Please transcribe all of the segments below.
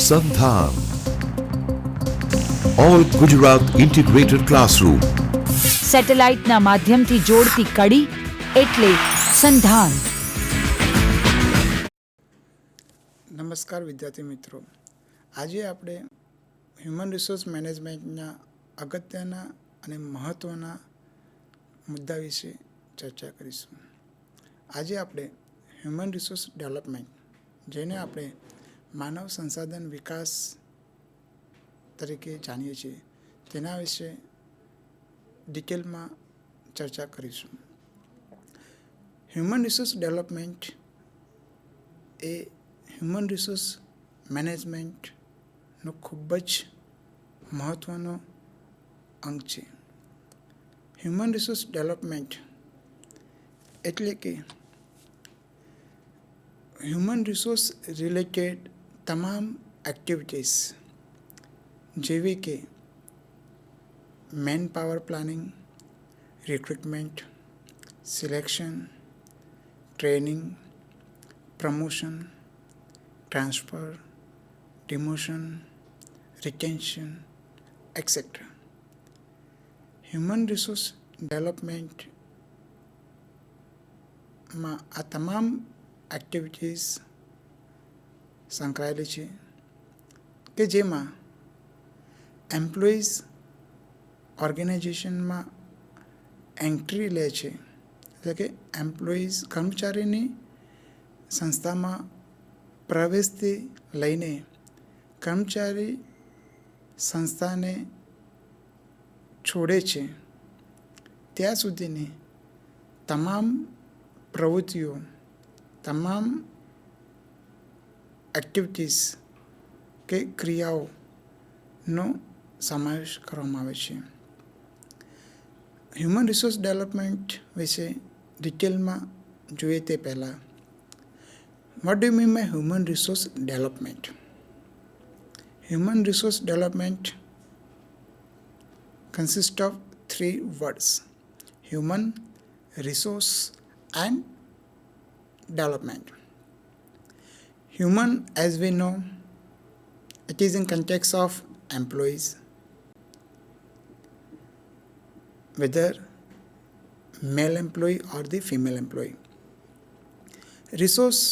સંધાન all Gujarat integrated classroom સેટેલાઇટના માધ્યમથી જોડતી કડી એટલે સંધાન. નમસ્કાર વિદ્યાર્થી મિત્રો, આજે આપણે હ્યુમન રિસોર્સ મેનેજમેન્ટના અગત્યના અને મહત્ત્વના મુદ્દા વિશે ચર્ચા કરીશું. આજે આપણે હ્યુમન રિસોર્સ ડેવલપમેન્ટ, જેને આપણે માનવ સંસાધન વિકાસ તરીકે જાણીએ છીએ, તેના વિશે ડિટેલમાં ચર્ચા કરીશું. હ્યુમન રિસોર્સ ડેવલપમેન્ટ એ હ્યુમન રિસોર્સ મેનેજમેન્ટનો ખૂબ જ મહત્ત્વનો અંગ છે. હ્યુમન રિસોર્સ ડેવલપમેન્ટ એટલે કે હ્યુમન રિસોર્સ રિલેટેડ તમામ એક્ટિવિટીઝ જેવી કે man power planning, recruitment, selection, training, promotion, transfer, demotion, retention, etcetera. Human resource ડેવલપમેન્ટમાં આ તમામ એક્ટિવિટીઝ સંકળાયેલી છે કે જેમાં એમ્પ્લોઈઝ ઓર્ગેનાઇઝેશનમાં એન્ટ્રી લે છે, એટલે કે એમ્પ્લોઈઝ કર્મચારીની સંસ્થામાં પ્રવેશથી લઈને કર્મચારી સંસ્થાને છોડે છે ત્યાં સુધીની તમામ પ્રવૃત્તિઓ, તમામ એક્ટિવિટીઝ કે ક્રિયાઓનો સમાવેશ કરવામાં આવે છે. હ્યુમન રિસોર્સ ડેવલપમેન્ટ વિશે ડિટેલમાં જોઈએ તે પહેલાં, what do you mean by human resource development? Human resource development consists of three words: human, resource, and development. Human, as we know, it is in context of employees, whether male employee or the female employee. Resource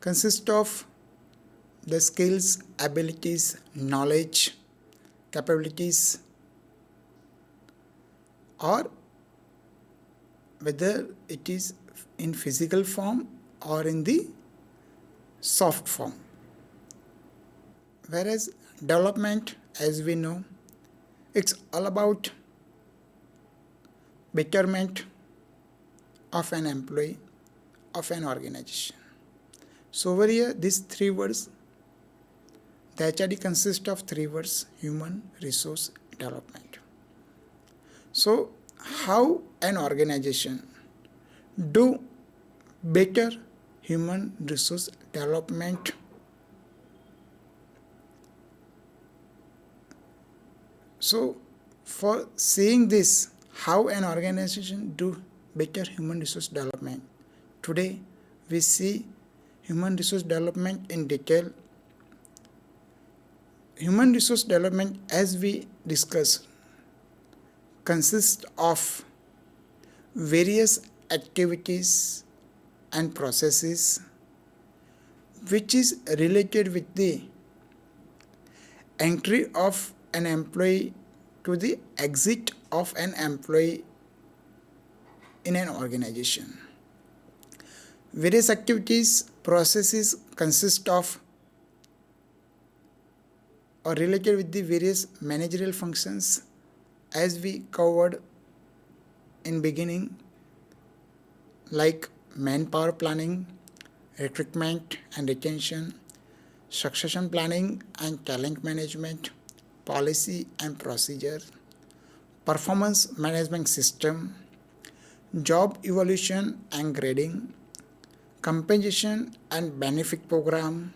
consists of the skills, abilities, knowledge, capabilities, or whether it is in physical form or in the soft form. Whereas development, as we know, it's all about betterment of an employee, of an organization. So over here, these three words, the HRD consists of three words: human resource development. So how an organization do better human resource development? So for seeing this, how an organization do better human resource development, today we see human resource development in detail. Human resource development, as we discussed, consists of various activities and processes which is related with the entry of an employee to the exit of an employee in an organization. Various activities, processes consist of or related with the various managerial functions, as we covered in beginning, like manpower planning, recruitment and retention, succession planning and talent management, policy and procedure, performance management system, job evaluation and grading, compensation and benefit program,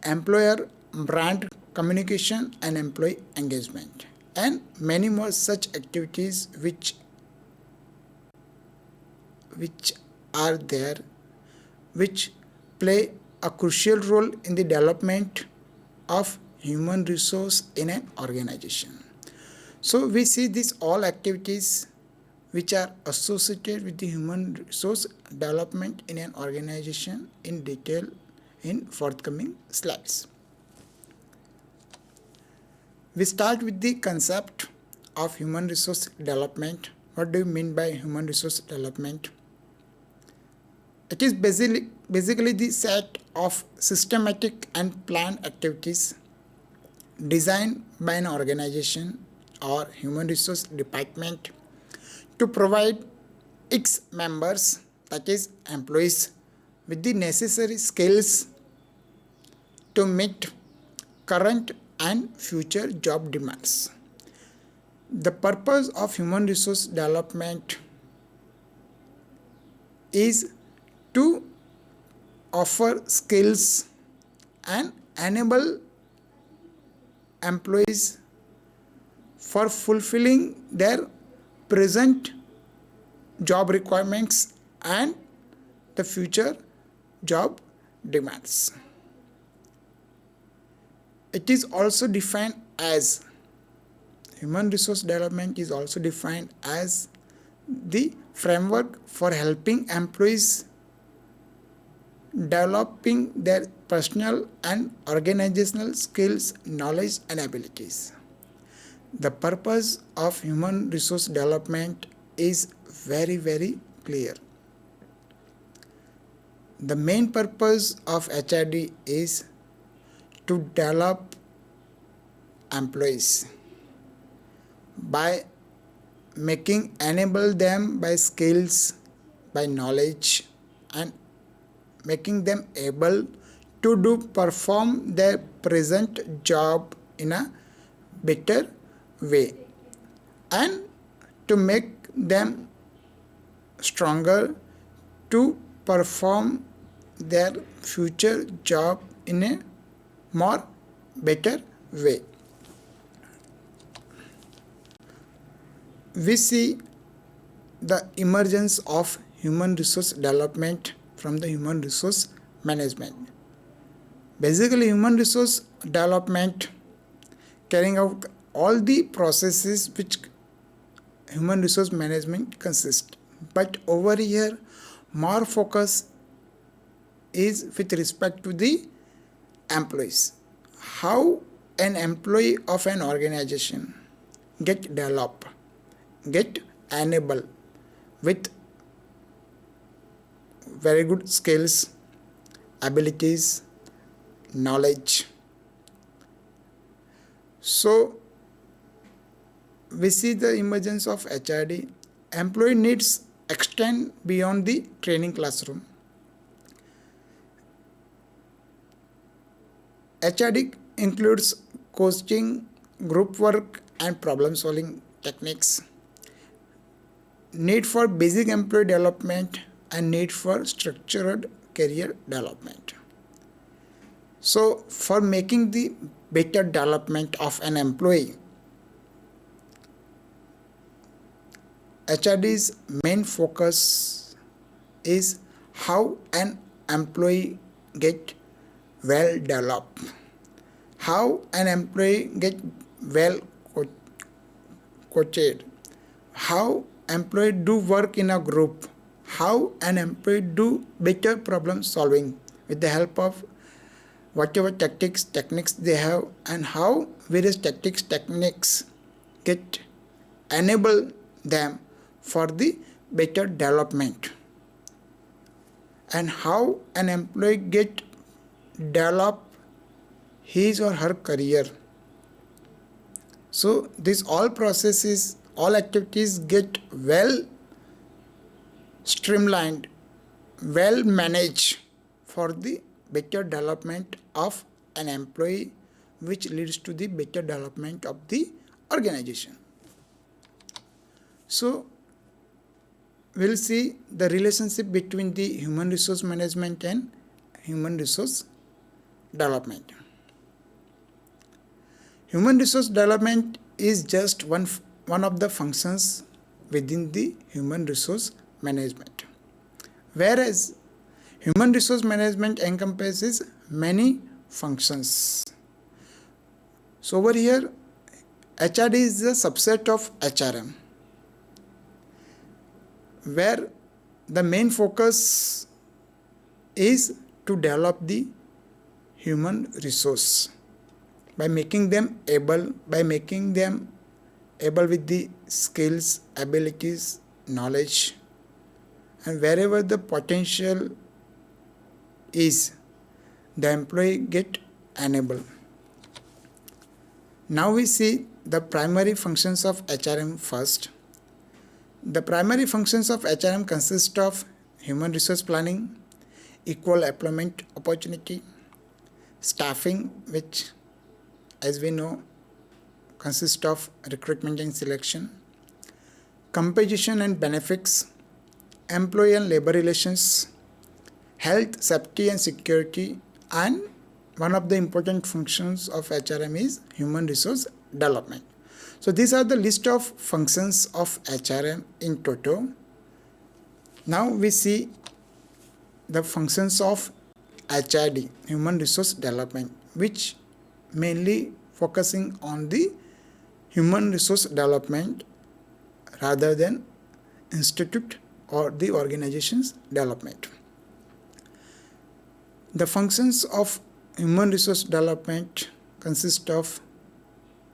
employer brand communication and employee engagement, and many more such activities which are there, which play a crucial role in the development of human resource in an organization. So we see these all activities which are associated with the human resource development in an organization in detail in forthcoming slides. We start with the concept of human resource development. What do you mean by human resource development? It is basically the set of systematic and planned activities designed by an organization or human resource department to provide its members, that is employees, with the necessary skills to meet current and future job demands. The purpose of human resource development is to offer skills and enable employees for fulfilling their present job requirements and the future job demands. It is also defined as human resource development is also defined as the framework for helping employees developing their personal and organizational skills, knowledge and abilities. The purpose of human resource development is very clear. The main purpose of HRD is to develop employees by enable them by skills, by knowledge and making them able to perform their present job in a better way and to make them stronger to perform their future job in a more better way. We see the emergence of human resource development from the human resource management. Basically, human resource development carrying out all the processes which human resource management consists. But over here, more focus is with respect to the employees. How an employee of an organization get developed, get enabled with very good skills, abilities, knowledge. So we see the emergence of HRD. Employee needs extend beyond the training classroom. HRD includes coaching, group work and problem solving techniques, need for basic employee development and need for structured career development. So for making the better development of an employee, HRD's main focus is how an employee get well developed, how an employee get well coached, how employee do work in a group, how an employee do better problem solving with the help of whatever techniques they have, and how various techniques get enable them for the better development, and how an employee get develop his or her career. So these all processes, all activities get well streamlined, well managed for the better development of an employee, which leads to the better development of the organization. So we'll see the relationship between the human resource management and human resource development. Human resource development is just one of the functions within the human resource management, whereas human resource management encompasses many functions. So over here, HRD is a subset of HRM, where the main focus is to develop the human resource by making them able with the skills, abilities, knowledge, and wherever the potential is, the employee get enabled. Now we see the primary functions of HRM first. The primary functions of HRM consist of human resource planning, equal employment opportunity, staffing, which as we know consists of recruitment and selection, compensation and benefits, employee and labor relations, health, safety and security, and one of the important functions of HRM is human resource development. So these are the list of functions of HRM in toto. Now we see the functions of HRD, human resource development, which mainly focusing on the human resource development rather than institute or the organization's development. The functions of human resource development consist of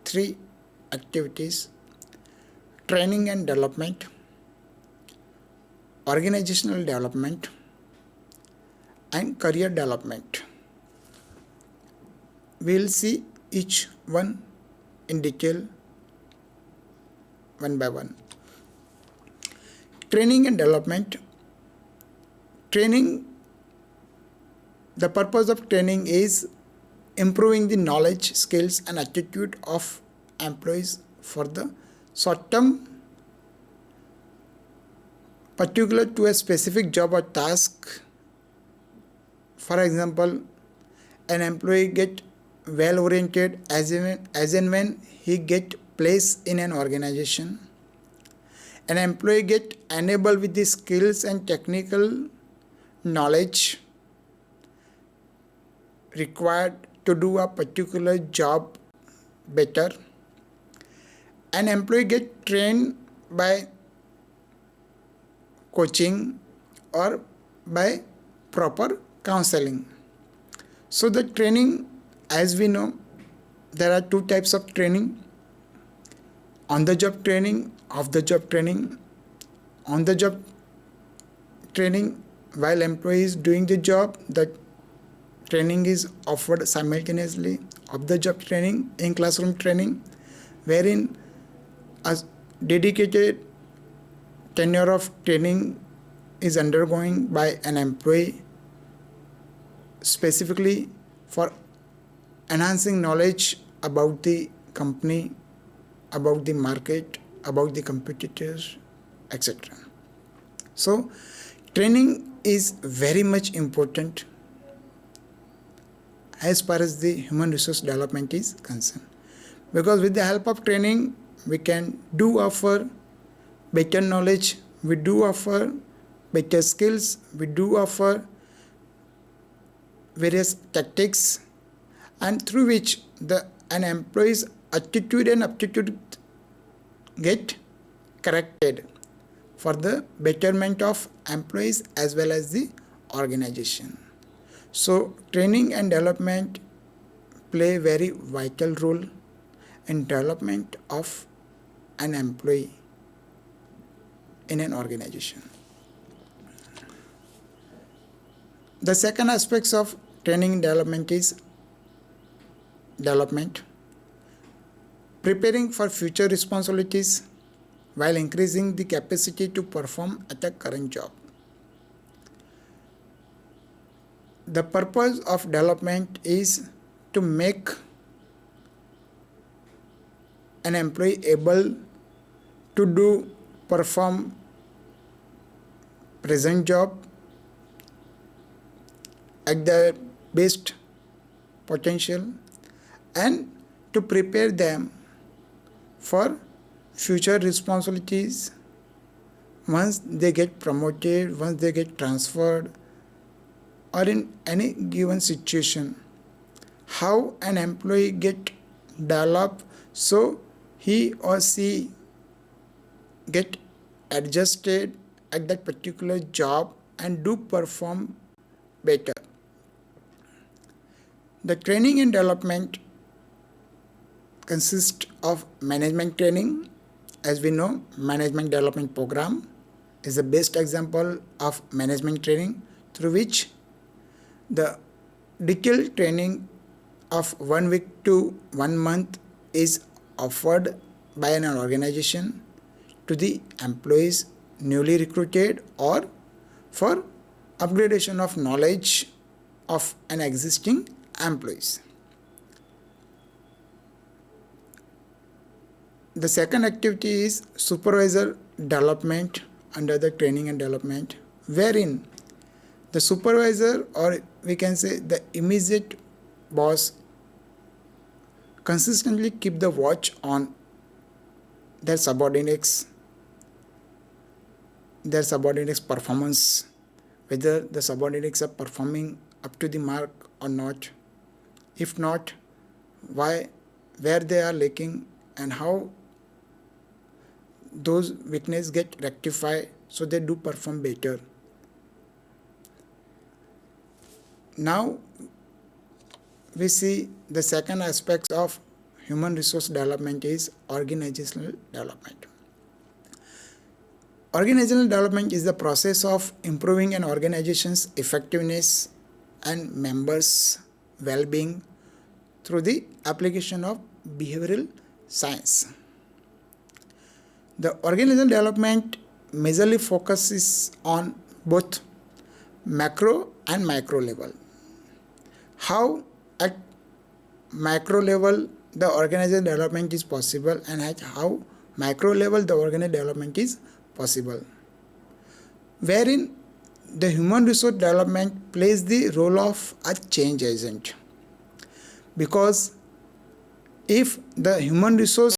three activities: training and development, organizational development, and career development. We will see each one in detail one by one. Training and development. The purpose of training is improving the knowledge, skills, and attitude of employees for the short term, particular to a specific job or task. For example, an employee get well oriented as and when he get placed in an organization. An employee get enabled with the skills and technical knowledge required to do a particular job better. An employee get trained by coaching or by proper counseling. So the training, as we know, there are two types of training: on the job training, off the job training. On the job training, while employee is doing the job, the training is offered simultaneously. Off the job training, in classroom training, wherein a dedicated tenure of training is undergoing by an employee specifically for enhancing knowledge about the company, about the market, about the competitors, etc. So training is very much important as far as the human resource development is concerned, because with the help of training we can do offer better knowledge, we do offer better skills, we do offer various tactics, and through which an employee's attitude and aptitude get corrected for the betterment of employees as well as the organization. So training and development play a very vital role in development of an employee in an organization. The second aspect of training and development is development, preparing for future responsibilities while increasing the capacity to perform at the current job. The purpose of development is to make an employee able to perform present job at their best potential and to prepare them for future responsibilities once they get promoted, once they get transferred, or in any given situation. How an employee get develop so he or she get adjusted at that particular job and do perform better. The training and development consists of management training. As we know, management development program is the best example of management training, through which the detailed training of 1 week to 1 month is offered by an organization to the employees newly recruited or for upgradation of knowledge of an existing employees. The second activity is supervisor development under the training and development, wherein the supervisor, or we can say the immediate boss, consistently keep the watch on their subordinates performance, whether the subordinates are performing up to the mark or not. If not, why, where they are lacking, and how those weaknesses get rectified so they do perform better. Now we see the second aspect of human resource development is organizational development. Organizational development is the process of improving an organization's effectiveness and members' well-being through the application of behavioral science. The organizational development majorly focuses on both macro and micro level. How at macro level the organizational development is possible, and at how micro level the organizational development is possible, wherein the human resource development plays the role of a change agent, because if the human resource